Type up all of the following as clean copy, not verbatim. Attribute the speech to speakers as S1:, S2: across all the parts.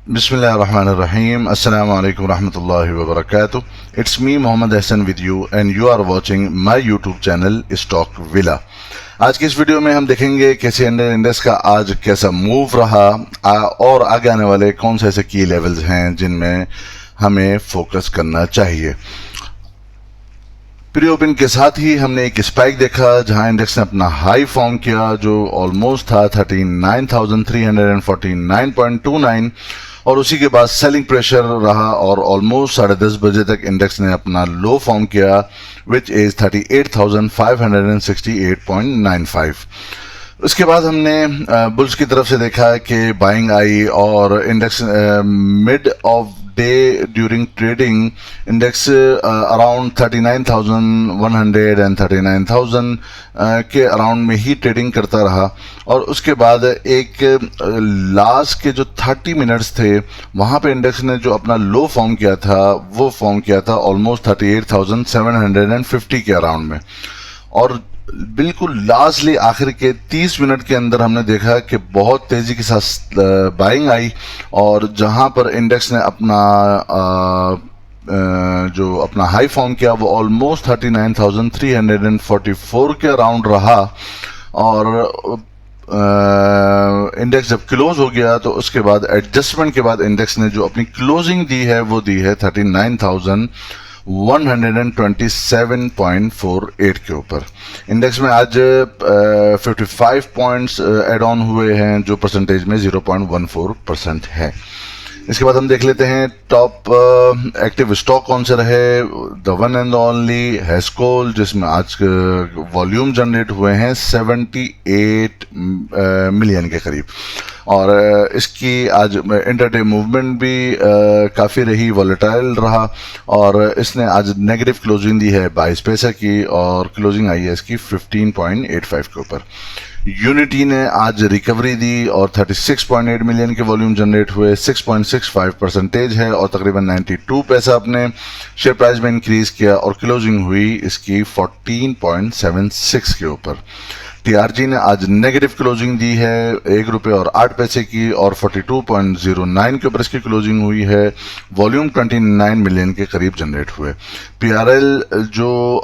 S1: Bismillahirrahmanirrahim. Assalamu alaikum warahmatullahi wabarakatuh. It's me Mohammad Hassan with you and you are watching my YouTube channel Stock Villa. आज की इस video में हम देखेंगे कैसे इंडियन इंडेक्स का आज कैसा मूव रहा और आगे आने वाले कौन से ऐसे की लेवल्स हैं जिनमें हमें फोकस करना चाहिए। प्री ओपन के साथ ही हमने एक स्पाइक देखा जहां इंडेक्स ने अपना हाई फॉर्म किया जो ऑलमोस्ट था 39,349.29 और उसी के बाद सेलिंग प्रेशर रहा और ऑलमोस्ट 10:30 बजे तक इंडेक्स ने अपना लो फॉर्म किया विच इज 38,568.95। उसके बाद हमने बुल्स की तरफ से देखा कि बाइंग आई और index mid of day during trading index around 39,100 and 39,000 के अराउंड में ही ट्रेडिंग करता रहा और उसके बाद एक लास्ट के जो 30 मिनट्स थे वहां पे इंडेक्स ने जो अपना लो फॉर्म किया था वो फॉर्म किया था ऑलमोस्ट 38,750 के अराउंड में और बिल्कुल लास्टली आखिर के 30 मिनट के अंदर हमने देखा कि बहुत तेजी के साथ बाइंग आई और जहां पर इंडेक्स ने अपना जो अपना हाई फॉर्म किया वो ऑलमोस्ट 39,344 के अराउंड रहा और इंडेक्स जब क्लोज हो गया तो उसके बाद एडजस्टमेंट के बाद इंडेक्स ने जो अपनी क्लोजिंग दी है वो दी है 39,127.48 के ऊपर। इंडेक्स में आज 55 पॉइंट्स एड ऑन हुए हैं जो परसेंटेज में 0.14% है। इसके बाद हम देख लेते हैं टॉप एक्टिव स्टॉक कौन से रहे। The one and only Hascol जिसमें आज वॉल्यूम जनरेट हुए हैं 78 मिलियन के करीब और इसकी आज इंटरडे मूवमेंट भी काफ़ी रही, वॉलेटाइल रहा और इसने आज नेगेटिव क्लोजिंग दी है 22 पैसे की और क्लोजिंग आई है इसकी 15.85 के ऊपर। यूनिटी ने आज रिकवरी दी और 36.8 मिलियन के वॉल्यूम जनरेट हुए, 6.65% है और तकरीबन 92 पैसा अपने शेयर प्राइस में इंक्रीज किया और क्लोजिंग हुई इसकी 14.76 के ऊपर। टीआरजी ने आज नेगेटिव क्लोजिंग दी है ₹1.08 की और 42.09 के ऊपर इसकी क्लोजिंग हुई है। वॉल्यूम 29 मिलियन के करीब जनरेट हुए। पीआरएल जो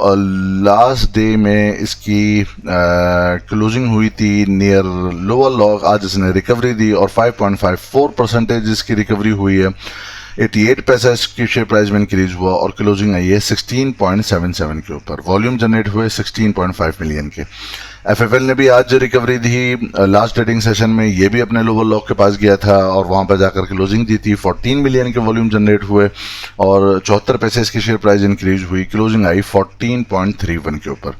S1: लास्ट डे में इसकी क्लोजिंग हुई थी नियर लोअर लॉक, आज इसने रिकवरी दी और 5.54% इसकी रिकवरी हुई है। 88 पैसा इसकी शेयर प्राइस में इंक्रीज हुआ और क्लोजिंग आई है 16.77 के ऊपर। वॉल्यूम जनरेट हुए 16.5 मिलियन के। एफएफएल ने भी आज रिकवरी दी लास्ट ट्रेडिंग सेशन में, ये भी अपने लोअर लॉक के पास गया था और वहां पर जाकर क्लोजिंग दी थी। 14 मिलियन के वॉल्यूम जनरेट हुए और 74 पैसे इसकी शेयर प्राइस इंक्रीज हुई, क्लोजिंग आई 14.31 के ऊपर।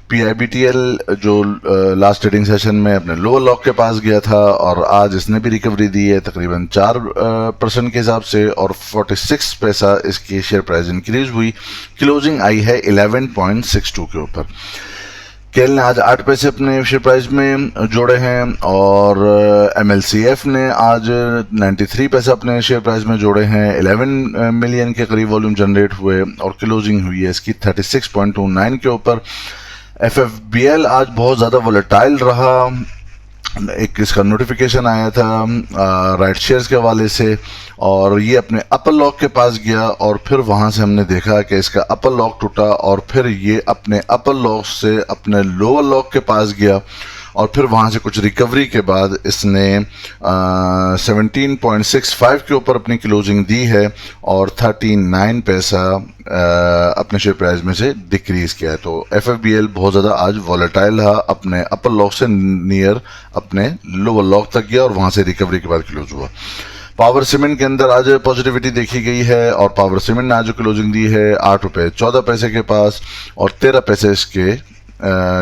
S1: पीआईबीटीएल जो लास्ट ट्रेडिंग सेशन में अपने लोअर लॉक के पास गया था और आज इसने भी रिकवरी दी है तकरीबन 4% के हिसाब से और 46 पैसा इसकी शेयर प्राइस इंक्रीज हुई, क्लोजिंग आई है 11.62 के ऊपर। केल ने आज 8 पैसे अपने शेयर प्राइस में जोड़े हैं और एमएलसीएफ ने आज 93 पैसे अपने शेयर प्राइस में जोड़े हैं। 11 मिलियन के करीब वॉल्यूम जनरेट हुए और क्लोजिंग हुई है इसकी 36.29 के ऊपर। एफएफबीएल आज बहुत ज़्यादा वोलेटाइल रहा, एक इसका नोटिफिकेशन आया था राइट शेयर्स के हवाले से और ये अपने अपर लॉक के पास गया और फिर वहां से हमने देखा कि इसका अपर लॉक टूटा और फिर ये अपने अपर लॉक से अपने लोअर लॉक के पास गया और फिर वहां से कुछ रिकवरी के बाद इसने 17.65 के ऊपर अपनी क्लोजिंग दी है और 39 पैसा अपने शेयर प्राइस में से डिक्रीज किया है। तो एफएफबीएल बहुत ज़्यादा आज वॉलेटाइल रहा, अपने अपर लॉक से नियर अपने लोअर लॉक तक गया और वहां से रिकवरी के बाद क्लोज हुआ। पावर सीमेंट के अंदर आज पॉजिटिविटी देखी गई है और पावर सीमेंट ने आज क्लोजिंग दी है ₹8.14 के पास और 13 पैसे इसके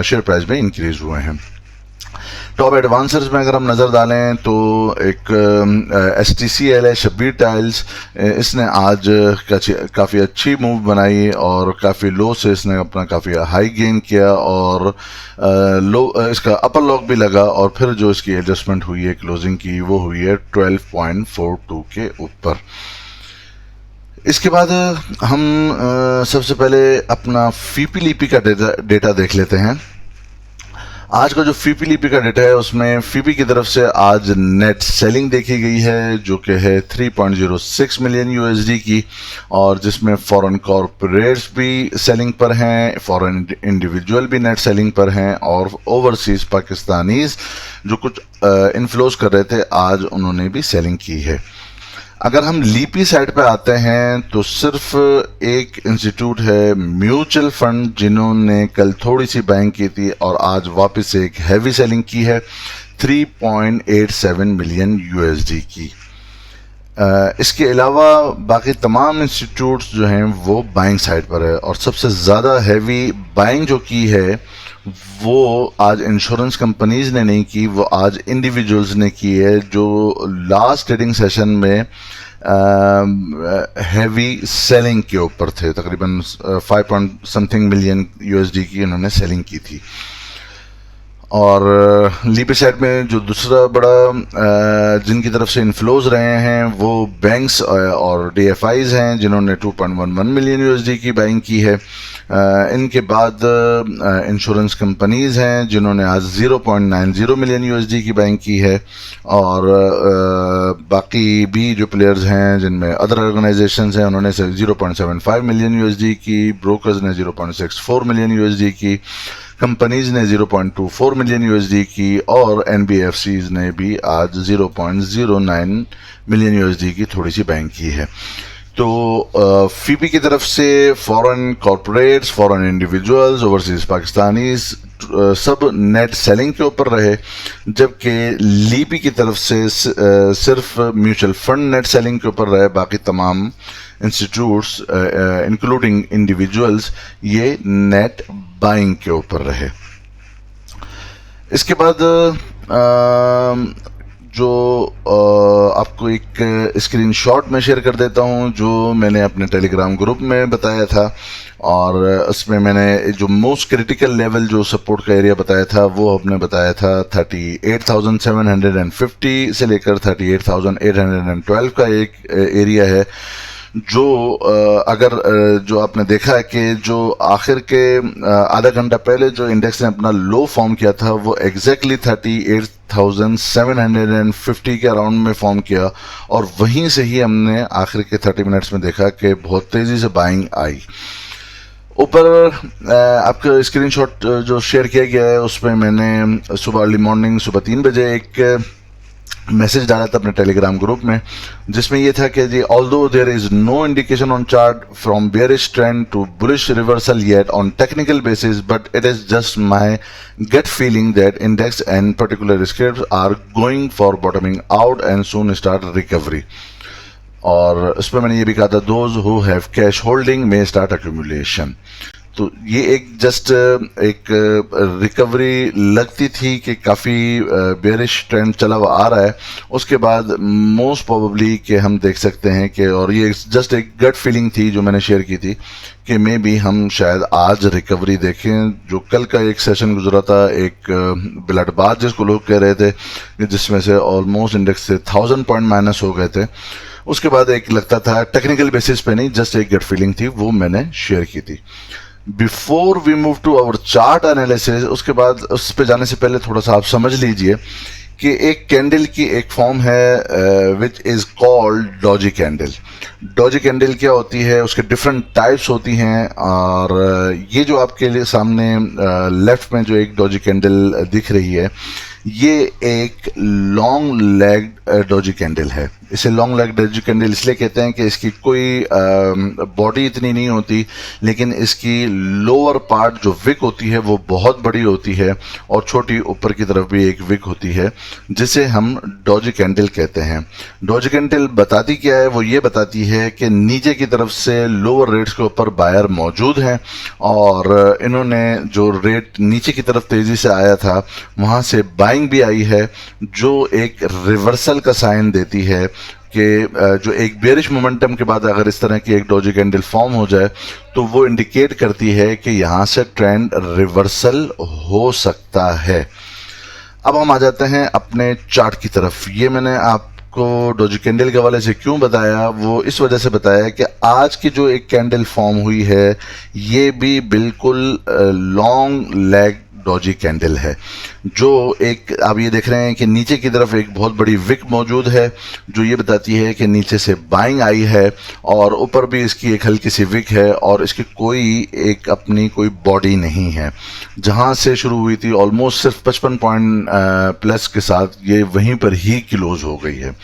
S1: शेयर प्राइस में इंक्रीज हुए हैं। टॉप एडवांसर्स में अगर हम नज़र डालें तो एक STCL है, शब्बीर टाइल्स, इसने आज काफ़ी अच्छी मूव बनाई और काफ़ी लो से इसने अपना काफ़ी हाई गेन किया और लो इसका अपर लॉक भी लगा और फिर जो इसकी एडजस्टमेंट हुई है क्लोजिंग की वो हुई है 12.42 के ऊपर। इसके बाद हम सबसे पहले अपना फीपीलीपी का डेटा देख लेते हैं। आज का जो फीपीलीपी का डेटा है उसमें फीपी की तरफ से आज नेट सेलिंग देखी गई है जो कि है 3.06 मिलियन यूएसडी की, और जिसमें फॉरेन कॉर्पोरेट्स भी सेलिंग पर हैं, फॉरेन इंडिविजुअल भी नेट सेलिंग पर हैं, और ओवरसीज पाकिस्तानीज जो कुछ इन्फ्लोज कर रहे थे आज उन्होंने भी सेलिंग की है। अगर हम लीपी साइड पे आते हैं तो सिर्फ एक इंस्टीट्यूट है म्यूचुअल फंड जिन्होंने कल थोड़ी सी बाइंग की थी और आज वापस एक हैवी सेलिंग की है 3.87 मिलियन यूएसडी की। इसके अलावा बाकी तमाम इंस्टीट्यूट्स जो हैं वो बाइंग साइड पर है, और सबसे ज़्यादा हैवी बाइंग जो की है वो आज इंश्योरेंस कंपनीज ने नहीं की, वो आज इंडिविजुअल्स ने की है जो लास्ट ट्रेडिंग सेशन में हैवी सेलिंग के ऊपर थे। तकरीबन 5 मिलियन यूएसडी की उन्होंने सेलिंग की थी। और लीपी साइड में जो दूसरा बड़ा जिनकी तरफ से इन्फ्लोज रहे हैं वो बैंक्स और डीएफआईज हैं जिन्होंने 2.11 मिलियन यूएसडी की बाइंग की है। इनके बाद इंश्योरेंस कंपनीज हैं जिन्होंने आज 0.90 मिलियन यूएसडी की बाइंग की है, और बाकी भी जो प्लेयर्स हैं जिनमें अदर ऑर्गेनाइजेशंस हैं उन्होंने 0.75 मिलियन यूएसडी की, ब्रोकर्स ने 0.64 मिलियन यूएसडी की, कंपनीज ने 0.24 मिलियन यूएसडी की, और एनबीएफसीज ने भी आज 0.09 मिलियन यूएसडी की थोड़ी सी बाइंग की है। तो फीपी की तरफ से foreign corporates, foreign individuals, overseas Pakistanis सब नेट सेलिंग के ऊपर रहे, जबकि लीपी की तरफ से सिर्फ म्यूचुअल फंड नेट सेलिंग के ऊपर रहे, बाकी तमाम इंस्टीट्यूट्स इंक्लूडिंग इंडिविजुअल्स ये नेट बाइंग के ऊपर रहे। इसके बाद जो आपको एक स्क्रीनशॉट में शेयर कर देता हूं जो मैंने अपने टेलीग्राम ग्रुप में बताया था, और उसमें मैंने जो मोस्ट क्रिटिकल लेवल जो सपोर्ट का एरिया बताया था वो हमने बताया था 38,750 से लेकर 38,812 का एक एरिया है, जो अगर जो आपने देखा है कि जो आखिर के आधा घंटा पहले जो इंडेक्स ने अपना लो फॉर्म किया था वो एग्जैक्टली 38,750 के अराउंड में फॉर्म किया, और वहीं से ही हमने आखिर के 30 मिनट्स में देखा कि बहुत तेज़ी से बाइंग आई। ऊपर आपका स्क्रीनशॉट जो शेयर किया गया है उसमें मैंने सुबह अर्ली मॉर्निंग सुबह 3 बजे एक मैसेज डाला था अपने टेलीग्राम ग्रुप में, जिसमें ये था कि जी although there is no indication on chart from bearish trend to bullish reversal yet on technical basis, but it is just my gut feeling that index and particular scripts are going for bottoming out and soon start recovery. और उस पर मैंने ये भी कहा था those who have cash holding may start accumulation. तो ये एक जस्ट एक रिकवरी लगती थी कि काफ़ी बेरिश ट्रेंड चला हुआ आ रहा है, उसके बाद मोस्ट प्रोबेबली कि हम देख सकते हैं कि, और ये जस्ट एक गट फीलिंग थी जो मैंने शेयर की थी कि मे भी हम शायद आज रिकवरी देखें। जो कल का एक सेशन गुजरा था एक ब्लडबाथ जिसको लोग कह रहे थे, जिसमें से ऑलमोस्ट इंडेक्स से 1000 पॉइंट माइनस हो गए थे, उसके बाद एक लगता था टेक्निकल बेसिस पे नहीं, जस्ट एक गट फीलिंग थी, वो मैंने शेयर की थी। Before we move to our chart analysis, उसके बाद उस पे जाने से पहले थोड़ा सा आप समझ लीजिए कि एक कैंडल की एक फॉर्म है which is called Doge candle. Doge candle क्या होती है, उसके डिफरेंट टाइप्स होती हैं, और ये जो आपके लिए सामने लेफ्ट में जो एक डॉजी कैंडल दिख रही है ये एक लॉन्ग लेग डॉजी कैंडल है। इसे लॉन्ग लेग डॉजी कैंडल इसलिए कहते हैं कि इसकी कोई बॉडी इतनी नहीं होती, लेकिन इसकी लोअर पार्ट जो विक होती है वो बहुत बड़ी होती है, और छोटी ऊपर की तरफ भी एक विक होती है, जिसे हम डॉजी कैंडल कहते हैं। डॉजी कैंडल बताती क्या है, वो ये बताती है कि नीचे की तरफ से लोअर रेट्स के ऊपर बायर मौजूद हैं, और इन्होंने जो रेट नीचे की तरफ तेजी से आया था वहाँ से बाइंग भी आई है, जो एक रिवर्सल का साइन देती है कि जो एक बेरिश मोमेंटम के बाद अगर इस तरह की एक डॉजी कैंडल फॉर्म हो जाए तो वो इंडिकेट करती है कि यहाँ से ट्रेंड रिवर्सल हो सकता है। अब हम आ जाते हैं अपने चार्ट की तरफ। ये मैंने आपको डॉजी कैंडल के हवाले से क्यों बताया, वो इस वजह से बताया कि आज की जो एक कैंडल फॉर्म हुई है ये भी बिल्कुल लॉन्ग लेग डॉजी कैंडल है, जो एक आप ये देख रहे हैं कि नीचे की तरफ एक बहुत बड़ी विक मौजूद है जो ये बताती है कि नीचे से बाइंग आई है, और ऊपर भी इसकी एक हल्की सी विक है, और इसकी कोई एक अपनी कोई बॉडी नहीं है। जहां से शुरू हुई थी ऑलमोस्ट सिर्फ 55 पॉइंट प्लस के साथ ये वहीं पर ही क्लोज हो गई है।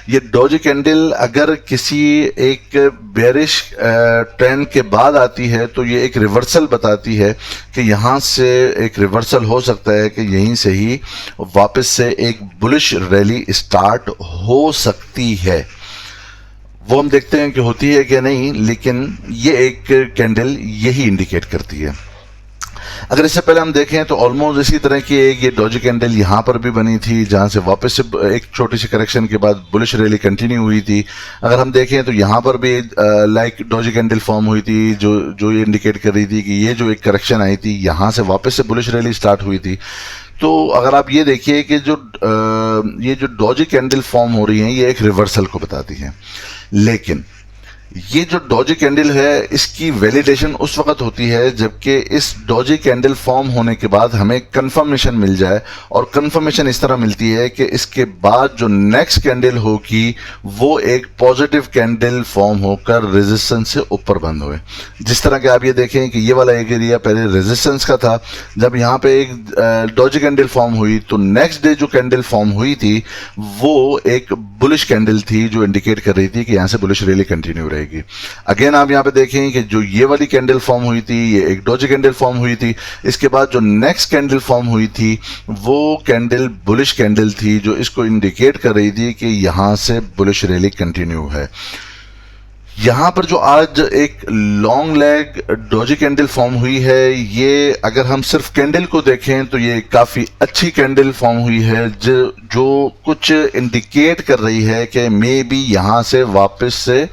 S1: ये डॉजी कैंडल अगर किसी एक बेरिश ट्रेंड के बाद आती है तो ये एक रिवर्सल बताती है कि यहाँ से एक रिवर्सल हो सकता है, कि यहीं से ही वापस से एक बुलिश रैली स्टार्ट हो सकती है। वो हम देखते हैं कि होती है कि नहीं, लेकिन ये एक कैंडल यही इंडिकेट करती है। अगर इससे पहले हम देखें तो ऑलमोस्ट इसी तरह की एक ये डॉजी कैंडल यहाँ पर भी बनी थी, जहां से वापस से एक छोटी सी करेक्शन के बाद बुलिश रैली कंटिन्यू हुई थी। अगर हम देखें तो यहाँ पर भी लाइक डॉजी कैंडल फॉर्म हुई थी, जो ये इंडिकेट कर रही थी कि ये जो एक करेक्शन आई थी यहाँ से वापस से बुलिश रैली स्टार्ट हुई थी। तो अगर आप ये देखिए कि ये जो डॉजी कैंडल फॉर्म हो रही है ये एक रिवर्सल को बताती है, लेकिन ये जो डॉजी कैंडल है इसकी वैलिडेशन उस वक्त होती है जबकि इस डॉजी कैंडल फॉर्म होने के बाद हमें कंफर्मेशन मिल जाए, और कंफर्मेशन इस तरह मिलती है कि इसके बाद जो नेक्स्ट कैंडल होगी वो एक पॉजिटिव कैंडल फॉर्म होकर रेजिस्टेंस से ऊपर बंद हुए। जिस तरह के आप ये देखें कि ये वाला एक एरिया पहले रेजिस्टेंस का था, जब यहाँ पे एक डॉजी कैंडल फॉर्म हुई तो नेक्स्ट डे जो कैंडल फॉर्म हुई थी वो एक बुलिश कैंडल थी जो इंडिकेट कर रही थी कि यहाँ से बुलिश रैली कंटिन्यू रहेगी। अगेन आप यहाँ पे देखें कि जो ये वाली कैंडल फॉर्म हुई थी ये एक डॉजी कैंडल फॉर्म हुई थी, इसके बाद जो नेक्स्ट कैंडल फॉर्म हुई थी वो कैंडल बुलिश कैंडल थी जो इसको इंडिकेट कर रही थी कि यहां से बुलिश रैली कंटिन्यू है। यहां पर जो आज एक long leg Doge candle form हुई है, ये अगर हम सिर्फ कैंडल को देखें तो ये काफी अच्छी कैंडल फॉर्म हुई है जो कुछ इंडिकेट कर रही है कि मे बी यहां से वापस से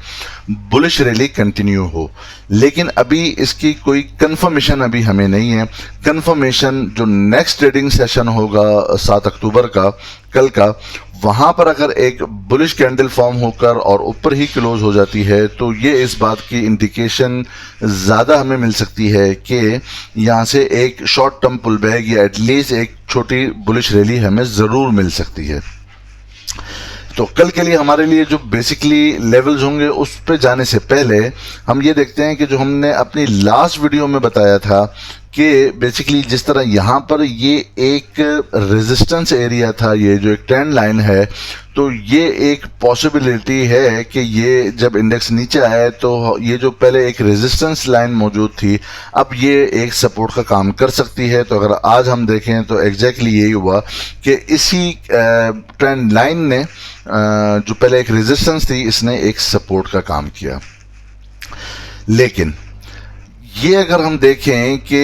S1: बुलिश रैली कंटिन्यू हो, लेकिन अभी इसकी कोई कंफर्मेशन अभी हमें नहीं है। कंफर्मेशन जो नेक्स्ट ट्रेडिंग सेशन होगा 7 अक्टूबर का, कल का, वहां पर अगर एक बुलिश कैंडल फॉर्म होकर और ऊपर ही क्लोज हो जाती है तो ये इस बात की इंडिकेशन ज्यादा हमें मिल सकती है कि यहां से एक शॉर्ट टर्म पुल बैक या एटलीस्ट एक छोटी बुलिश रैली हमें जरूर मिल सकती है। तो कल के लिए हमारे लिए जो बेसिकली लेवल्स होंगे उस पे जाने से पहले हम ये देखते हैं कि जो हमने अपनी लास्ट वीडियो में बताया था कि बेसिकली जिस तरह यहाँ पर ये एक रेजिस्टेंस एरिया था, ये जो एक ट्रेंड लाइन है, तो ये एक पॉसिबिलिटी है कि ये जब इंडेक्स नीचे आए तो ये जो पहले एक रेजिस्टेंस लाइन मौजूद थी अब ये एक सपोर्ट का काम कर सकती है। तो अगर आज हम देखें तो एग्जैक्टली यही हुआ कि इसी ट्रेंड लाइन ने जो पहले एक रेजिस्टेंस थी इसने एक सपोर्ट का काम किया। लेकिन ये अगर हम देखें कि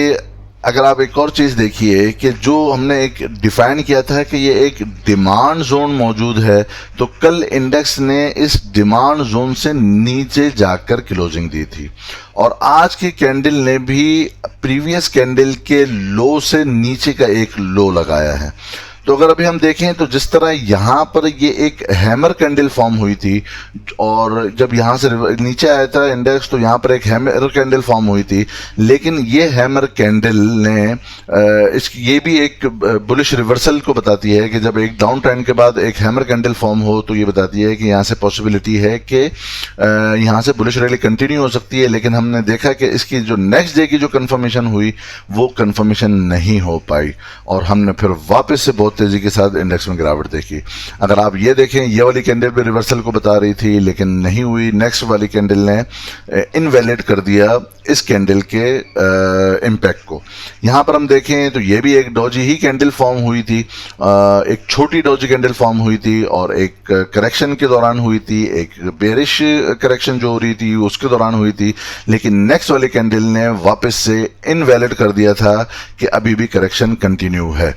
S1: अगर आप एक और चीज देखिए कि जो हमने एक डिफाइन किया था कि ये एक डिमांड जोन मौजूद है, तो कल इंडेक्स ने इस डिमांड जोन से नीचे जाकर क्लोजिंग दी थी और आज की कैंडल ने भी प्रीवियस कैंडल के लो से नीचे का एक लो लगाया है। तो अगर अभी हम देखें तो जिस तरह यहाँ पर ये एक हैमर कैंडल फॉर्म हुई थी और जब यहाँ से नीचे आया था इंडेक्स तो यहाँ पर एक हैमर कैंडल फॉर्म हुई थी, लेकिन ये हैमर कैंडल ने इसकी ये भी एक बुलिश रिवर्सल को बताती है कि जब एक डाउन ट्रेंड के बाद एक हैमर कैंडल फॉर्म हो तो ये बताती है कि यहाँ से पॉसिबिलिटी है कि यहाँ से बुलिश रैली कंटिन्यू हो सकती है। लेकिन हमने देखा कि इसकी जो नेक्स्ट डे की जो कंफर्मेशन हुई वो कंफर्मेशन नहीं हो पाई और हमने फिर वापस से बहुत तेजी के साथ इंडेक्स में गिरावट देखी। अगर आप ये देखें ये वाली कैंडल भी रिवर्सल को बता रही थी लेकिन नहीं हुई, नेक्स्ट वाली कैंडल ने इनवैलिड कर दिया इस कैंडल के इम्पैक्ट को। यहाँ पर हम देखें तो ये भी एक डॉजी ही कैंडल फॉर्म हुई थी, एक छोटी डॉजी कैंडल फॉर्म हुई थी और एक करेक्शन के दौरान हुई थी, एक बेरिश करेक्शन जो हो रही थी उसके दौरान हुई थी, लेकिन नेक्स्ट वाली कैंडल ने वापस से इनवैलिड कर दिया था कि अभी भी करेक्शन कंटिन्यू है।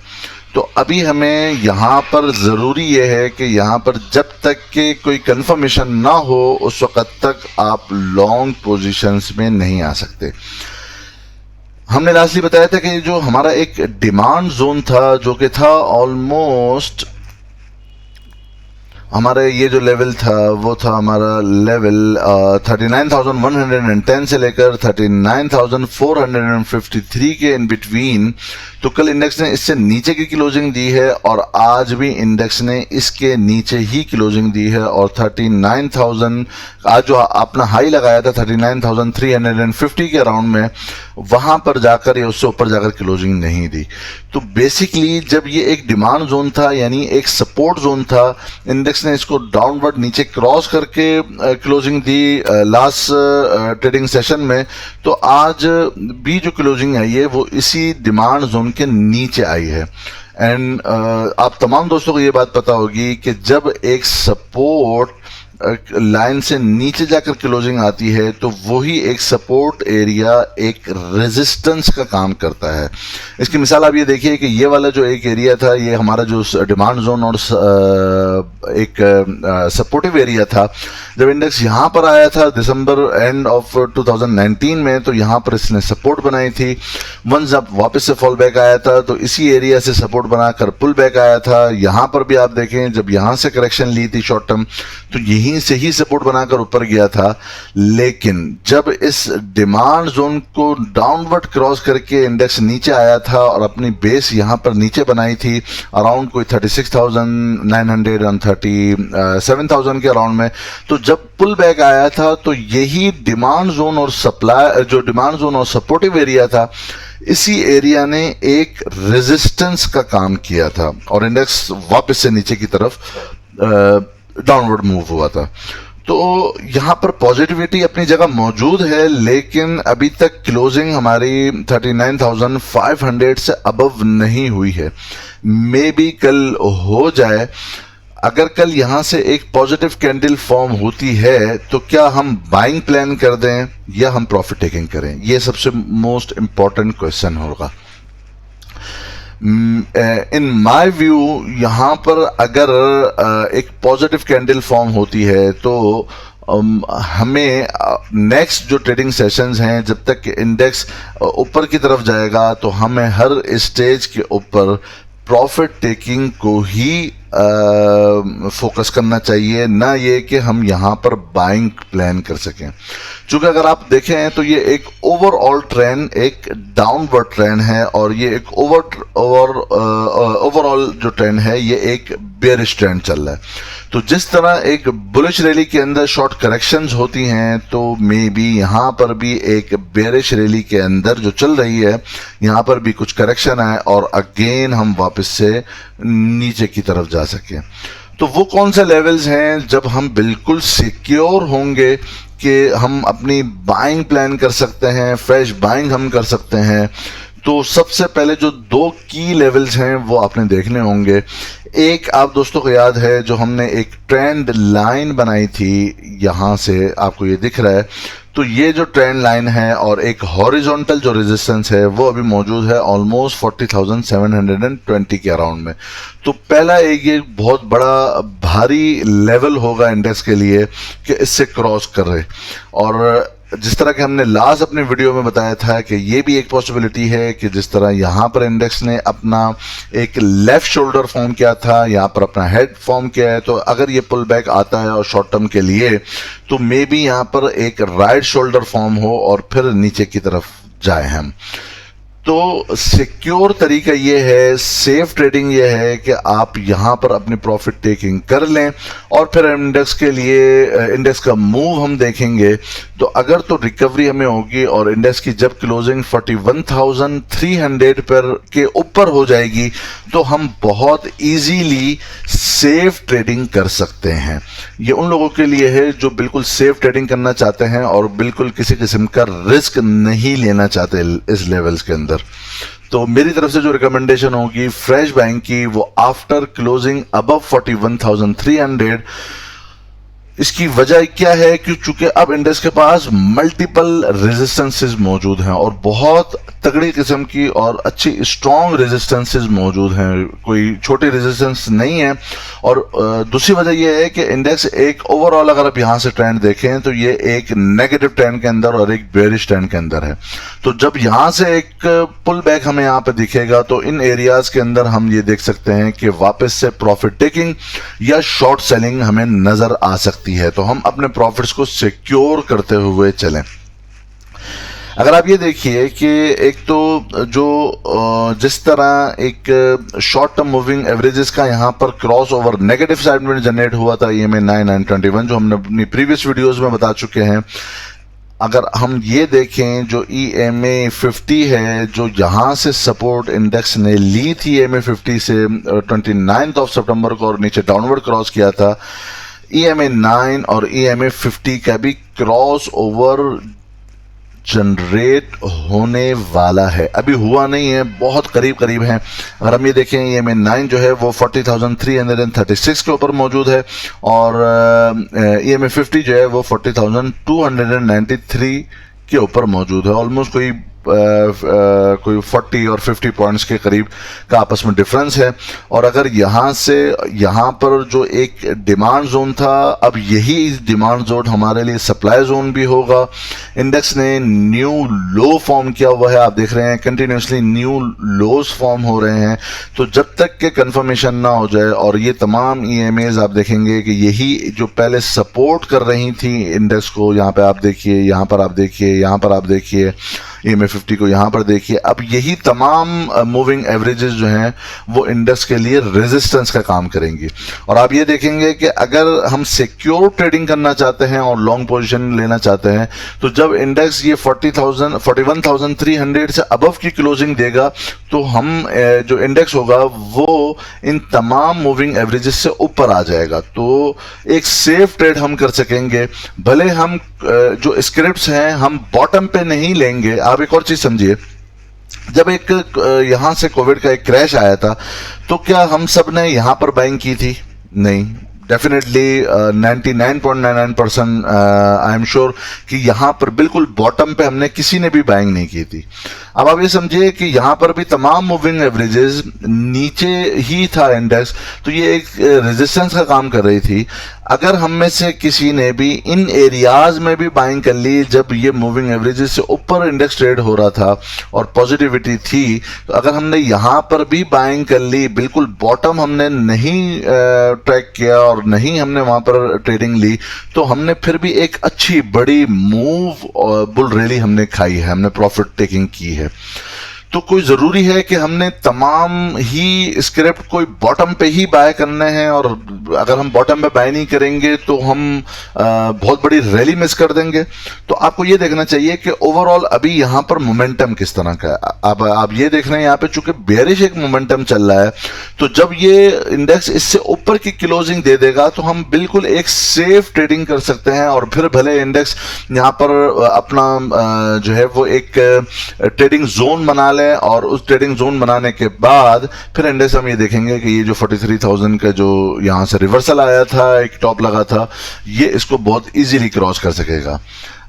S1: तो अभी हमें यहाँ पर ज़रूरी ये है कि यहाँ पर जब तक कि कोई कंफर्मेशन ना हो उस वक़्त तक आप लॉन्ग पोजीशंस में नहीं आ सकते। हमने लास्टली बताया था कि जो हमारा एक डिमांड जोन था जो कि था ऑलमोस्ट हमारे ये जो लेवल था वो था हमारा लेवल 39,110 से लेकर 39,453 के इन बिटवीन। तो कल इंडेक्स ने इससे नीचे की क्लोजिंग दी है और आज भी इंडेक्स ने इसके नीचे ही क्लोजिंग दी है और 39,000 आज जो अपना हाई लगाया था 39,350 के अराउंड में, वहां पर जाकर या उससे ऊपर जाकर क्लोजिंग नहीं दी। तो बेसिकली जब ये एक डिमांड जोन था यानी एक सपोर्ट जोन था, इंडेक्स ने इसको डाउनवर्ड नीचे क्रॉस करके क्लोजिंग दी लास्ट ट्रेडिंग सेशन में। तो आज भी जो क्लोजिंग आई है वो इसी डिमांड जोन के नीचे आई है। एंड आप तमाम दोस्तों को ये बात पता होगी कि जब एक सपोर्ट लाइन से नीचे जाकर क्लोजिंग आती है तो वही एक सपोर्ट एरिया एक रेजिस्टेंस का काम करता है। इसकी मिसाल आप ये देखिए कि ये वाला जो एक एरिया था ये हमारा जो डिमांड जोन और एक सपोर्टिव एरिया था। जब इंडेक्स यहाँ पर आया था दिसंबर एंड ऑफ 2019 में तो यहाँ पर इसने सपोर्ट बनाई थी। वंस जब वापस से फॉल बैक आया था तो इसी एरिया से सपोर्ट बनाकर पुल बैक आया था। यहाँ पर भी आप देखें जब यहाँ से करेक्शन ली थी शॉर्ट टर्म तो यहीं से ही सपोर्ट बनाकर ऊपर गया था। लेकिन जब इस डिमांड जोन को डाउनवर्ड क्रॉस करके इंडेक्स नीचे आया था और अपनी बेस यहां पर नीचे बनाई थी अराउंड कोई 36,900 और 37,000 के अराउंड में, तो जब पुल बैक आया था तो यही डिमांड जोन और सप्लाई जो डिमांड जोन और सपोर्टिव एरिया था इसी एरिया ने एक रेजिस्टेंस का काम किया था और इंडेक्स वापस से नीचे की तरफ डाउनवर्ड मूव हुआ था। तो यहां पर पॉजिटिविटी अपनी जगह मौजूद है, लेकिन अभी तक क्लोजिंग हमारी 39,500 से अबव नहीं हुई है। मे बी कल हो जाए। अगर कल यहां से एक पॉजिटिव कैंडल फॉर्म होती है तो क्या हम बाइंग प्लान कर दें या हम प्रॉफिट टेकिंग करें, यह सबसे मोस्ट इंपॉर्टेंट क्वेश्चन होगा। इन माय व्यू यहां पर अगर एक पॉजिटिव कैंडल फॉर्म होती है तो हमें नेक्स्ट जो ट्रेडिंग सेशंस हैं जब तक इंडेक्स ऊपर की तरफ जाएगा तो हमें हर स्टेज के ऊपर प्रॉफिट टेकिंग को ही फोकस करना चाहिए, ना ये कि हम यहाँ पर बाइंग प्लान कर सकें। चूंकि अगर आप देखें तो ये एक ओवरऑल ट्रेंड एक डाउनवर्ड ट्रेंड है और ये एक ओवरऑल जो ट्रेंड है ये एक बेरिश ट्रेंड चल रहा है। तो जिस तरह एक बुलिश रैली के अंदर शॉर्ट करेक्शंस होती हैं तो मे बी यहाँ पर भी एक बेरिश रैली के अंदर जो चल रही है यहाँ पर भी कुछ करेक्शन है और अगेन हम वापस से नीचे की तरफ जा सकें। तो वो कौन से लेवल्स हैं जब हम बिल्कुल सिक्योर होंगे कि हम अपनी बाइंग प्लान कर सकते हैं, फ्रेश बाइंग हम कर सकते हैं। तो सबसे पहले जो दो की लेवल्स हैं वो आपने देखने होंगे। एक आप दोस्तों को याद है जो हमने एक ट्रेंड लाइन बनाई थी, यहां से आपको ये दिख रहा है। तो ये जो ट्रेंड लाइन है और एक हॉरिजॉन्टल जो रेजिस्टेंस है वो अभी मौजूद है ऑलमोस्ट 40,720 के अराउंड में। तो पहला एक ये बहुत बड़ा भारी लेवल होगा इंडेक्स के लिए कि इससे क्रॉस कर रहे। और जिस तरह के हमने लास्ट अपने वीडियो में बताया था कि ये भी एक पॉसिबिलिटी है कि जिस तरह यहाँ पर इंडेक्स ने अपना एक लेफ्ट शोल्डर फॉर्म किया था, यहाँ पर अपना हेड फॉर्म किया है, तो अगर ये पुल बैक आता है और शॉर्ट टर्म के लिए तो मे बी यहाँ पर एक राइट शोल्डर फॉर्म हो और फिर नीचे की तरफ जाए हम। तो सिक्योर तरीका ये है, सेफ ट्रेडिंग ये है कि आप यहां पर अपनी प्रॉफिट टेकिंग कर लें और फिर इंडेक्स के लिए इंडेक्स का मूव हम देखेंगे। तो अगर तो रिकवरी हमें होगी और इंडेक्स की जब क्लोजिंग 41,300 पर के ऊपर हो जाएगी तो हम बहुत इजीली सेफ ट्रेडिंग कर सकते हैं। ये उन लोगों के लिए है जो बिल्कुल सेफ ट्रेडिंग करना चाहते हैं और बिल्कुल किसी किस्म का रिस्क नहीं लेना चाहते इस लेवल्स के अंदर। तो मेरी तरफ से जो रिकमेंडेशन होगी फ्रेश बाइंग की वो आफ्टर क्लोजिंग अबव 41,300 इसकी वजह क्या है कि चूंकि अब इंडेक्स के पास मल्टीपल रेजिस्टेंसेस मौजूद हैं और बहुत तगड़ी किस्म की और अच्छी स्ट्रॉन्ग रेजिस्टेंसेस मौजूद हैं, कोई छोटी रेजिस्टेंस नहीं है। और दूसरी वजह यह है कि इंडेक्स एक ओवरऑल अगर आप यहां से ट्रेंड देखें तो ये एक नेगेटिव ट्रेंड के अंदर और एक बेरिश ट्रेंड के अंदर है। तो जब यहां से एक पुल बैक हमें यहां पे दिखेगा तो इन एरियाज के अंदर हम ये देख सकते हैं कि वापस से प्रॉफिट टेकिंग या शॉर्ट सेलिंग हमें नजर आ सकती है। तो हम अपने प्रॉफिट्स को सिक्योर करते हुए चलें। अगर आप ये देखिए कि एक तो जो जिस तरह एक शॉर्ट टर्म मूविंग एवरेजेस का यहां पर क्रॉस ओवर नेगेटिव साइड में जनरेट हुआ था EMA 921 जो हमने अपनी प्रीवियस वीडियोस में बता चुके हैं। अगर हम ये देखें जो EMA 50 है, जो यहां से सपोर्ट इंडेक्स ने ली थी EMA 50 से 29 सितंबर को और नीचे डाउनवर्ड क्रॉस किया था, EMA 9 और EMA 50 का भी क्रॉस ओवर जनरेट होने वाला है। अभी हुआ नहीं है, बहुत करीब करीब है। अगर हम ये देखें EMA 9 जो है वो 40,336 के ऊपर मौजूद है और EMA 50 जो है वो 40,293 के ऊपर मौजूद है। ऑलमोस्ट कोई 40 और 50 पॉइंट्स के करीब का आपस में डिफरेंस है। और अगर यहां से यहां पर जो एक डिमांड जोन था, अब यही डिमांड जोन हमारे लिए सप्लाई जोन भी होगा। इंडेक्स ने न्यू लो फॉर्म किया हुआ है, आप देख रहे हैं कंटिन्यूसली न्यू लोज फॉर्म हो रहे हैं। तो जब तक के कंफर्मेशन ना हो जाए और ये तमाम EMAs आप देखेंगे कि यही जो पहले सपोर्ट कर रही थी इंडेक्स को, यहाँ पे आप देखिए, यहाँ पर आप देखिए, यहाँ पर आप देखिए, EMA 50 को यहां पर देखिए, अब यही तमाम मूविंग एवरेजेस जो हैं वो इंडेक्स के लिए रेजिस्टेंस का काम करेंगी। और आप ये देखेंगे कि अगर हम सिक्योर ट्रेडिंग करना चाहते हैं और लॉन्ग पोजीशन लेना चाहते हैं तो जब इंडेक्स ये 41,300 से अबव की क्लोजिंग देगा तो हम जो इंडेक्स होगा वो इन तमाम मूविंग एवरेजेस से ऊपर आ जाएगा। तो एक सेफ ट्रेड हम कर सकेंगे। भले हम जो स्क्रिप्ट्स हैं हम बॉटम पे नहीं लेंगे। आप एक और चीज समझिए, जब एक यहां से कोविड का एक क्रैश आया था तो क्या हम सब ने यहां पर बाइंग की थी? नहीं। डेफिनेटली 99.99% आई एम श्योर कि यहां पर बिल्कुल बॉटम पे हमने किसी ने भी बाइंग नहीं की थी। अब आप ये समझिए कि यहां पर भी तमाम मूविंग एवरेजेस नीचे ही था इंडेक्स, तो ये एक रेजिस्टेंस का काम कर रही थी। अगर हम में से किसी ने भी इन एरियाज में भी बाइंग कर ली जब ये मूविंग एवरेजेस से ऊपर इंडेक्स ट्रेड हो रहा था और पॉजिटिविटी थी, तो अगर हमने यहां पर भी बाइंग कर ली, बिल्कुल बॉटम हमने नहीं ट्रैक किया और नहीं हमने वहां पर ट्रेडिंग ली, तो हमने फिर भी एक अच्छी बड़ी मूव और बुल रैली हमने खाई है, हमने प्रॉफिट टेकिंग की है। तो कोई जरूरी है कि हमने तमाम ही स्क्रिप्ट कोई बॉटम पे ही बाय करने हैं, और अगर हम बॉटम पे बाय नहीं करेंगे तो हम बहुत बड़ी रैली मिस कर देंगे। तो आपको ये देखना चाहिए कि ओवरऑल अभी यहां पर मोमेंटम किस तरह का है। अब आप ये देख रहे हैं यहां पे चूंकि बेरिश एक मोमेंटम चल रहा है, तो जब ये इंडेक्स इससे ऊपर की क्लोजिंग दे देगा तो हम बिल्कुल एक सेफ ट्रेडिंग कर सकते हैं। और फिर भले इंडेक्स यहां पर अपना जो है वो एक ट्रेडिंग जोन बना ले, और उस ट्रेडिंग जोन बनाने के बाद फिर इंडेक्स हम ये देखेंगे कि ये जो 43,000 का जो यहां से रिवर्सल आया था, एक टॉप लगा था, ये इसको बहुत इजीली क्रॉस कर सकेगा।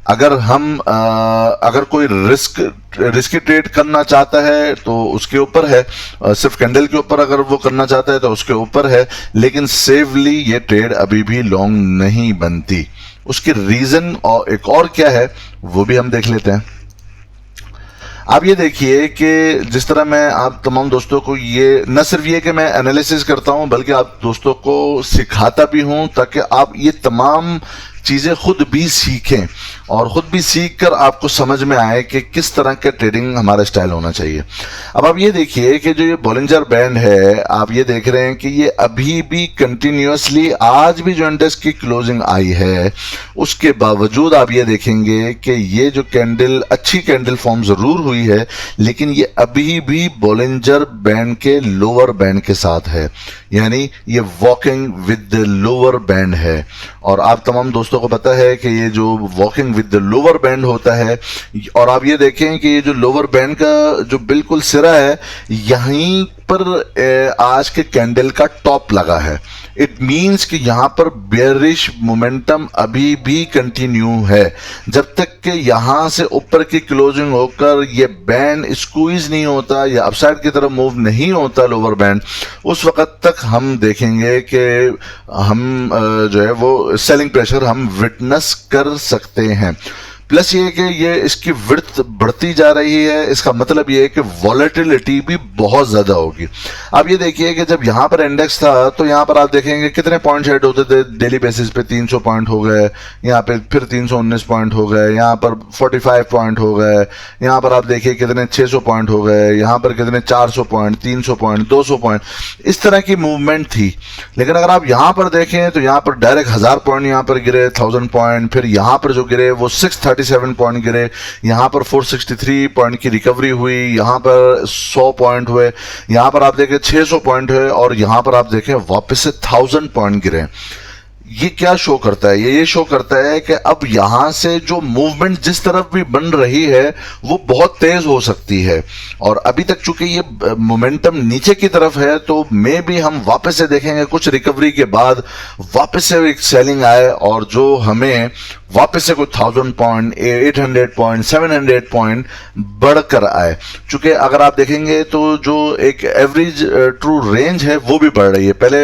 S1: अगर हम अगर कोई रिस्की ट्रेड करना चाहता है तो उसके ऊपर है, सिर्फ कैंडल के ऊपर अगर वो करना चाहता है तो उसके ऊपर है, लेकिन सेफली ये ट्रेड अभी भी लॉन्ग नहीं बनती। उसकी रीजन और एक और क्या है वो भी हम देख लेते हैं। आप ये देखिए कि जिस तरह मैं आप तमाम दोस्तों को ये न सिर्फ ये कि मैं एनालिसिस करता हूं बल्कि आप दोस्तों को सिखाता भी हूं ताकि आप ये तमाम चीजें खुद भी सीखें और खुद भी सीख कर आपको समझ में आए कि किस तरह के ट्रेडिंग हमारा स्टाइल होना चाहिए। अब आप ये देखिए कि जो ये बॉलिंजर बैंड है, आप ये देख रहे हैं कि ये अभी भी कंटिन्यूअसली आज भी जो इंडेक्स की क्लोजिंग आई है उसके बावजूद आप ये देखेंगे कि ये जो कैंडल अच्छी कैंडल फॉर्म जरूर हुई है, लेकिन ये अभी भी बॉलिंजर बैंड के लोअर बैंड के साथ है, यानी ये walking with the lower band है। और आप तमाम दोस्तों को पता है कि ये जो walking with the lower band होता है, और आप ये देखें कि ये जो लोअर बैंड का जो बिल्कुल सिरा है, यहीं ऊपर आज के कैंडल का टॉप लगा है। इट मीन्स कि यहाँ पर बेयरिश मोमेंटम अभी भी कंटिन्यू है। जब तक कि यहाँ से ऊपर की क्लोजिंग होकर ये बैंड स्क्वीज नहीं होता या अपसाइड की तरफ मूव नहीं होता लोअर बैंड, उस वक्त तक हम देखेंगे कि हम जो है वो सेलिंग प्रेशर हम विटनेस कर सकते हैं। प्लस ये कि ये इसकी विड्थ बढ़ती जा रही है, इसका मतलब ये है कि वॉलेटिलिटी भी बहुत ज्यादा होगी। अब ये देखिए कि जब यहाँ पर इंडेक्स था तो यहाँ पर आप देखेंगे कितने पॉइंट हेड होते थे डेली बेसिस पे, 300 पॉइंट हो गए, यहाँ पे फिर 319 पॉइंट हो गए, यहाँ पर 45 पॉइंट हो गए, यहाँ पर आप देखिए कितने 600 पॉइंट हो गए, यहाँ पर कितने 400 पॉइंट, 300 पॉइंट, 200 पॉइंट, इस तरह की मूवमेंट थी। लेकिन अगर आप यहाँ पर देखें तो यहाँ पर डायरेक्ट 1000 पॉइंट यहाँ पर गिरे, 1000 पॉइंट, फिर यहाँ पर जो गिरे वो 637 पॉइंट गिरे, यहाँ पर 463 पॉइंट की रिकवरी हुई, यहाँ पर 100 पॉइंट हुए, यहाँ पर आप देखें 600 पॉइंट हुए और यहाँ पर आप देखें वापस से 1000 पॉइंट गिरे। ये क्या शो करता है? ये शो करता है कि अब यहां से जो मूवमेंट जिस तरफ भी बन रही है वो बहुत तेज हो सकती है। और अभी तक चूंकि ये मोमेंटम नीचे की तरफ है तो मे भी हम वापस से देखेंगे कुछ रिकवरी के बाद वापस से एक सेलिंग आए और जो हमें वापस से कुछ 1000 पॉइंट, 800 पॉइंट, 700 पॉइंट बढ़कर आए। चूंकि अगर आप देखेंगे तो जो एक एवरेज ट्रू रेंज है वो भी बढ़ रही है। पहले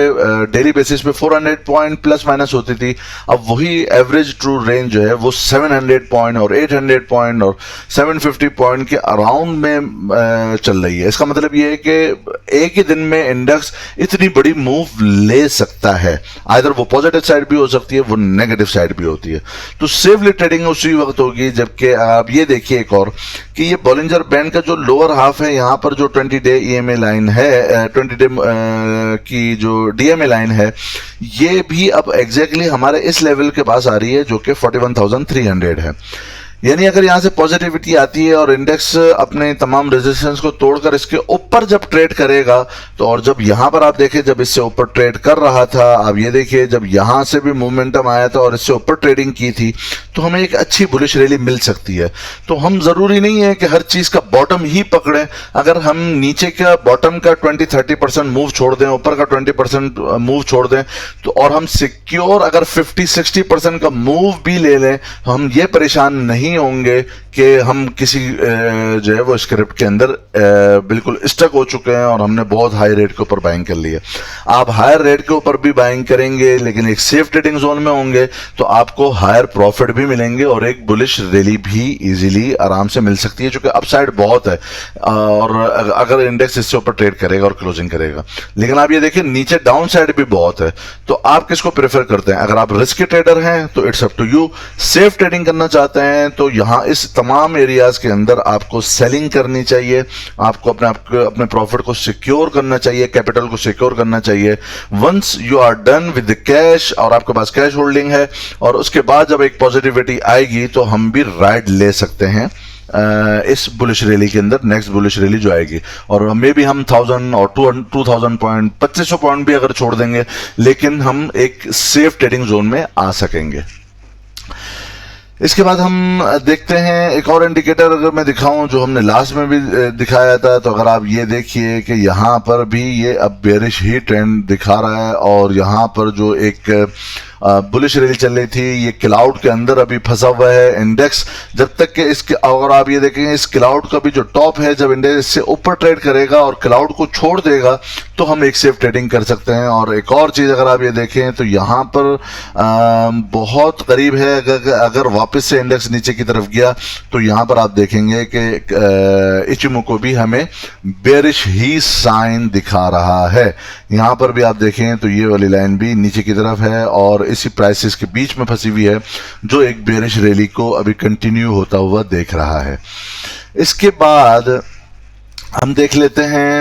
S1: डेली बेसिस पे 400 पॉइंट प्लस माइनस होती थी, अब वही एवरेज ट्रू रेंज जो है वो 700 पॉइंट और 800 पॉइंट और 750 पॉइंट के अराउंड में चल रही है। इसका मतलब ये है कि एक ही दिन में इंडेक्स इतनी बड़ी मूव ले सकता है। आइदर वो पॉजिटिव साइड भी हो सकती है, वो नेगेटिव साइड भी होती है। तो सेफली ट्रेडिंग उसी वक्त होगी जबकि आप ये देखिए एक और कि ये बॉलिंजर बैंड का जो लोअर हाफ है, यहाँ पर जो 20 डे ईएमए लाइन है, 20 डे की जो डीएमए लाइन है, ये भी अब एग्जैक्टली हमारे इस लेवल के पास आ रही है जो कि 41,300 है। यानी अगर यहां से पॉजिटिविटी आती है और इंडेक्स अपने तमाम रेजिस्टेंस को तोड़कर इसके ऊपर जब ट्रेड करेगा तो, और जब यहां पर आप देखें जब इससे ऊपर ट्रेड कर रहा था, आप ये देखिए जब यहां से भी मोमेंटम आया था और इससे ऊपर ट्रेडिंग की थी तो हमें एक अच्छी बुलिश रैली मिल सकती है। तो हम जरूरी नहीं है कि हर चीज का बॉटम ही पकड़ें। अगर हम नीचे का बॉटम का 20-30% मूव छोड़ दें, ऊपर का 20% मूव छोड़ दें तो, और हम सिक्योर अगर 50-60% का मूव भी ले लें, हम ये परेशान नहीं होंगे कि हम किसी जो है वो स्क्रिप्ट के अंदर बिल्कुल स्टक हो चुके हैं और हमने बहुत हाई रेट के ऊपर बाइंग कर ली है। आप हायर रेट के ऊपर भी बाइंग करेंगे लेकिन एक सेफ ट्रेडिंग जोन में होंगे तो आपको हायर प्रॉफिट भी मिलेंगे और एक बुलिश रैली भी इजीली आराम से मिल सकती है, क्योंकि अपसाइड बहुत है और अगर इंडेक्स इससे ऊपर ट्रेड करेगा और क्लोजिंग करेगा। लेकिन आप ये देखिए नीचे डाउन साइड भी बहुत है। तो आप किसको प्रेफर करते हैं? अगर आप रिस्की ट्रेडर हैं तो it's up to you. Safe trading करना चाहते हैं तो यहां इस तमाम एरियाज के अंदर आपको सेलिंग करनी चाहिए, आपको अपने प्रॉफिट को सिक्योर करना चाहिए, कैपिटल को सिक्योर करना चाहिए। Once you are done with the cash और आपके पास कैश होल्डिंग है और उसके बाद जब एक पॉजिटिविटी आएगी तो हम भी राइड ले सकते हैं इस बुलिश रैली के अंदर, नेक्स्ट बुलिश रैली जो आएगी। और मे भी हम 1000 और 2000 पॉइंट, 2500 पॉइंट भी अगर छोड़ देंगे लेकिन हम एक सेफ ट्रेडिंग जोन में आ सकेंगे। इसके बाद हम देखते हैं एक और इंडिकेटर अगर मैं दिखाऊं जो हमने लास्ट में भी दिखाया था। तो अगर आप ये देखिए कि यहाँ पर भी ये अब बेरिश ही ट्रेंड दिखा रहा है और यहाँ पर जो एक बुलिश रैली चल रही थी ये क्लाउड के अंदर अभी फंसा हुआ है इंडेक्स। जब तक कि इसके, अगर आप ये देखेंगे इस क्लाउड का भी जो टॉप है, जब इंडेक्स इससे ऊपर ट्रेड करेगा और क्लाउड को छोड़ देगा तो हम एक सेफ ट्रेडिंग कर सकते हैं। और एक और चीज अगर आप ये देखें तो यहाँ पर बहुत करीब है, अगर वापस से इंडेक्स नीचे की तरफ गया तो यहाँ पर आप देखेंगे कि इचिमोको भी हमें बेरिश ही साइन दिखा रहा है। यहाँ पर भी आप देखें तो ये वाली लाइन भी नीचे की तरफ है और इसी प्राइसेस के बीच में फंसी हुई है जो एक बेरिश रैली को अभी कंटिन्यू होता हुआ देख रहा है। इसके बाद हम देख लेते हैं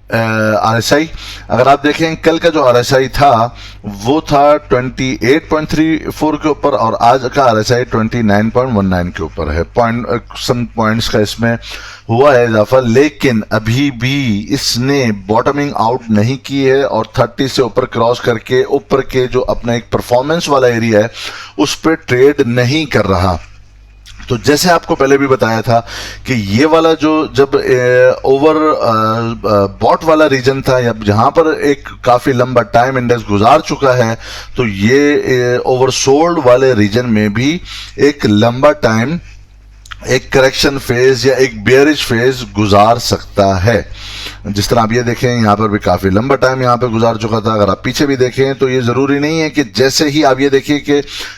S1: RSI। अगर आप देखें कल का जो RSI था वो था 28.34 के ऊपर और आज का RSI 29.19 के ऊपर है। पॉइंट्स का इसमें हुआ है इजाफा, लेकिन अभी भी इसने बॉटमिंग आउट नहीं की है और 30 से ऊपर क्रॉस करके ऊपर के जो अपना एक परफॉर्मेंस वाला एरिया है उस पर ट्रेड नहीं कर रहा। तो जैसे आपको पहले भी बताया था कि ये वाला जो जब ओवर बॉट वाला रीजन था या जहां पर एक काफी लंबा टाइम इंडेक्स गुजार चुका है, तो ये ओवरसोल्ड वाले रीजन में भी एक लंबा टाइम एक करेक्शन फेज या एक बेयरिश फेज गुजार सकता है। जिस तरह आप ये देखें यहाँ पर भी काफी लंबा टाइम यहाँ पे गुजार चुका था। अगर आप पीछे भी देखें तो ये जरूरी नहीं है कि जैसे ही आप ये देखिए कि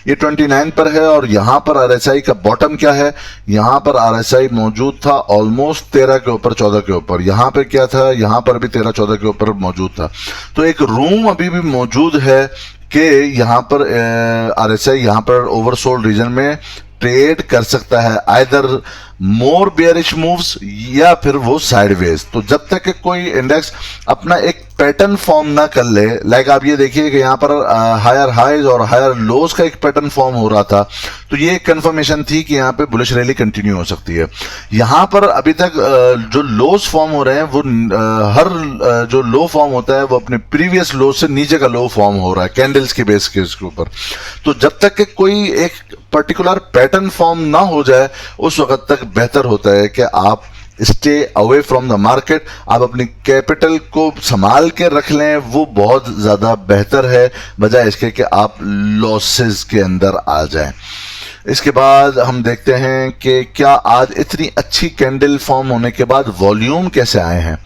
S1: ये 29 पर है और यहाँ पर आरएसआई का बॉटम क्या है, यहाँ पर आरएसआई मौजूद था ऑलमोस्ट 13 के ऊपर 14 के ऊपर, यहाँ पे क्या था, यहाँ पर भी 13-14 के ऊपर मौजूद था। तो एक रूम अभी भी मौजूद है कि यहाँ पर आरएसआई यहाँ पर ओवरसोल्ड रीजन में ट्रेड कर सकता है, आइदर मोर बेयरिश मूव्स या फिर वो साइडवेज। तो जब तक कि कोई इंडेक्स अपना एक पैटर्न फॉर्म ना कर ले, लाइक आप ये देखिए कि यहाँ पर हायर हाइज और हायर लोज का एक पैटर्न फॉर्म हो रहा था, तो ये एक कंफर्मेशन थी कि यहाँ पे बुलिश रैली कंटिन्यू हो सकती है। यहाँ पर अभी तक जो लोज फॉर्म हो रहे हैं वो हर जो लो फॉर्म होता है वो अपने प्रीवियस लो से नीचे का लो फॉर्म हो रहा है कैंडल्स की बेस के इसके ऊपर। तो जब तक कि कोई एक पर्टिकुलर पैटर्न फॉर्म ना हो जाए उस वक्त तक बेहतर होता है कि आप stay away from the market, आप अपनी कैपिटल को संभाल के रख लें, वो बहुत ज़्यादा बेहतर है बजाय इसके कि आप लॉसेस के अंदर आ जाएं। इसके बाद हम देखते हैं कि क्या आज इतनी अच्छी कैंडल फॉर्म होने के बाद वॉल्यूम कैसे आए हैं।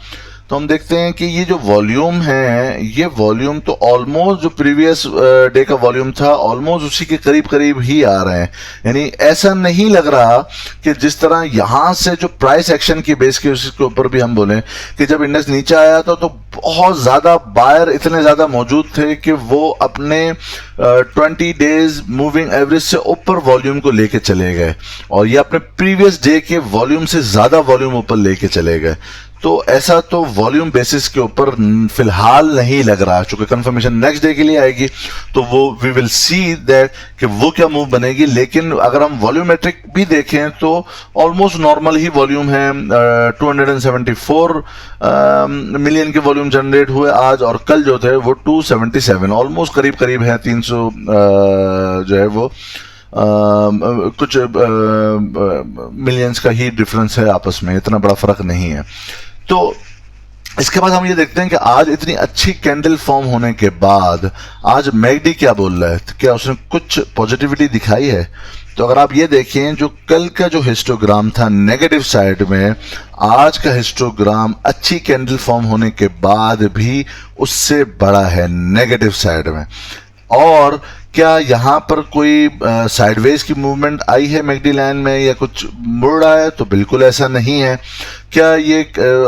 S1: तो हम देखते हैं कि ये जो वॉल्यूम है, ये वॉल्यूम तो ऑलमोस्ट जो प्रीवियस डे का वॉल्यूम था ऑलमोस्ट उसी के करीब करीब ही आ रहे हैं। यानी ऐसा नहीं लग रहा कि जिस तरह यहाँ से जो प्राइस एक्शन की बेस के उसके ऊपर भी हम बोलें कि जब इंडेक्स नीचे आया था तो बहुत ज़्यादा बायर इतने ज़्यादा मौजूद थे कि वो अपने 20 डेज मूविंग एवरेज से ऊपर वॉल्यूम को लेके चले गए और ये अपने प्रीवियस डे के वॉल्यूम से ज़्यादा वॉल्यूम ऊपर लेके चले गए। तो ऐसा तो वॉल्यूम बेसिस के ऊपर फिलहाल नहीं लग रहा, चूंकि कंफर्मेशन नेक्स्ट डे के लिए आएगी तो वो वी विल सी दैट कि वो क्या मूव बनेगी। लेकिन अगर हम वॉल्यूमेट्रिक भी देखें तो ऑलमोस्ट नॉर्मल ही वॉल्यूम है। 274 मिलियन के वॉल्यूम जनरेट हुए आज और कल जो थे वो 277, ऑलमोस्ट करीब करीब है 300 जो है वो कुछ मिलियंस का ही डिफरेंस है आपस में, इतना बड़ा फर्क नहीं है। तो इसके बाद हम ये देखते हैं कि आज इतनी अच्छी कैंडल फॉर्म होने के बाद आज मैकडी क्या बोल रहा है, क्या उसने कुछ पॉजिटिविटी दिखाई है। तो अगर आप ये देखें जो कल का जो हिस्टोग्राम था नेगेटिव साइड में, आज का हिस्टोग्राम अच्छी कैंडल फॉर्म होने के बाद भी उससे बड़ा है नेगेटिव साइड में। और क्या यहाँ पर कोई साइडवेज की मूवमेंट आई है मैकडी लाइन में या कुछ मुड़ रहा है, तो बिल्कुल ऐसा नहीं है। क्या ये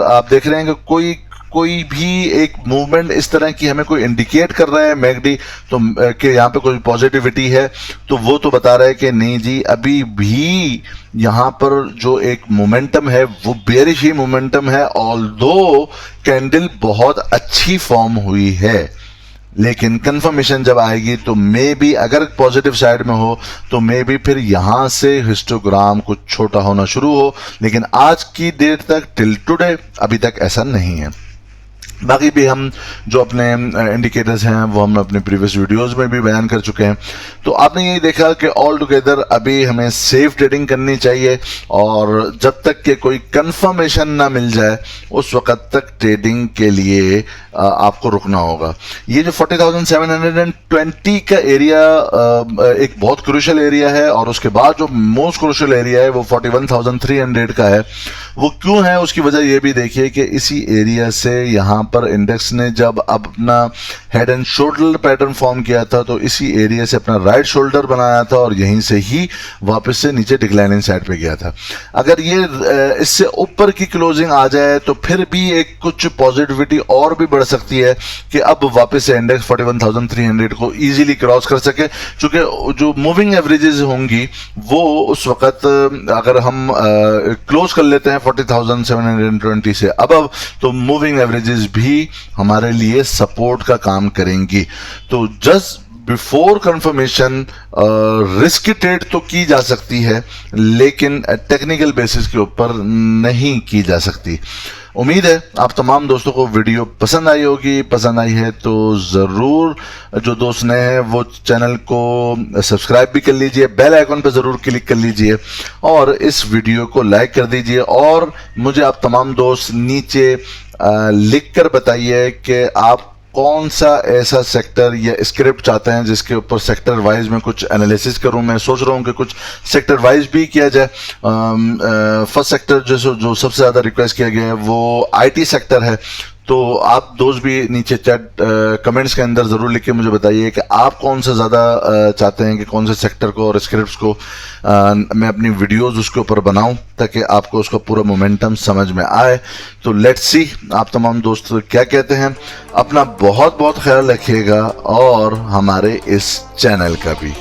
S1: आप देख रहे हैं कि कोई भी एक मूवमेंट इस तरह की हमें कोई इंडिकेट कर रहा है मैकडी तो कि यहाँ पे कोई पॉजिटिविटी है, तो वो तो बता रहा है कि नहीं जी, अभी भी यहाँ पर जो एक मोमेंटम है वो बेयरिश ही मोमेंटम है। ऑल्दो कैंडल बहुत अच्छी फॉर्म हुई है, लेकिन कंफर्मेशन जब आएगी तो मे बी अगर पॉजिटिव साइड में हो तो मे बी फिर यहां से हिस्टोग्राम कुछ छोटा होना शुरू हो, लेकिन आज की डेट तक टिल टुडे अभी तक ऐसा नहीं है। बाकी भी हम जो अपने इंडिकेटर्स हैं वो हम अपने प्रीवियस वीडियोस में भी बयान कर चुके हैं। तो आपने यही देखा कि ऑल टुगेदर अभी हमें सेफ ट्रेडिंग करनी चाहिए और जब तक के कोई कंफर्मेशन ना मिल जाए उस वक्त तक ट्रेडिंग के लिए आपको रुकना होगा। ये जो 40,720 का एरिया एक बहुत क्रूशियल एरिया है और उसके बाद जो मोस्ट क्रूशियल एरिया है वो 41,300 का है। वो क्यों है उसकी वजह ये भी देखिए कि इसी एरिया से यहाँ पर इंडेक्स ने जब अपना head and shoulder pattern form किया था तो इसी एरिया से अपना राइट शोल्डर बनाया था और यहीं से ही वापस से नीचे डिक्लाइनिंग साइड पे गया था। अगर ये इससे ऊपर की क्लोजिंग आ जाए तो फिर भी एक कुछ पॉजिटिविटी और भी बढ़ सकती है कि अब वापस से इंडेक्स 41,300 को इजीली क्रॉस कर सके, क्योंकि जो मूविंग एवरेजेस होंगी वो उस वक्त अगर हम क्लोज कर लेते हैं 40,720 से अब तो मूविंग एवरेजेस भी हमारे लिए सपोर्ट का काम करेंगी। तो just before confirmation risk trade तो की जा सकती है, लेकिन टेक्निकल बेसिस के ऊपर नहीं की जा सकती। उम्मीद है आप तमाम दोस्तों को वीडियो पसंद आई होगी। पसंद आई है तो ज़रूर, जो दोस्त नए हैं वो चैनल को सब्सक्राइब भी कर लीजिए, बेल आइकन पर ज़रूर क्लिक कर लीजिए और इस वीडियो को लाइक कर दीजिए। और मुझे आप तमाम दोस्त नीचे लिख कर बताइए कि आप कौन सा ऐसा सेक्टर या स्क्रिप्ट चाहते हैं जिसके ऊपर सेक्टर वाइज में कुछ एनालिसिस करूं। मैं सोच रहा हूं कि कुछ सेक्टर वाइज भी किया जाए। फर्स्ट सेक्टर जो सबसे ज़्यादा रिक्वेस्ट किया गया है वो आईटी सेक्टर है। तो आप दोस्त भी नीचे चैट कमेंट्स के अंदर ज़रूर लिख के मुझे बताइए कि आप कौन सा ज़्यादा चाहते हैं कि कौन से सेक्टर को और स्क्रिप्ट्स को मैं अपनी वीडियोस उसके ऊपर बनाऊं, ताकि आपको उसका पूरा मोमेंटम समझ में आए। तो लेट्स सी आप तमाम दोस्त क्या कहते हैं। अपना बहुत बहुत ख्याल रखिएगा और हमारे इस चैनल का भी।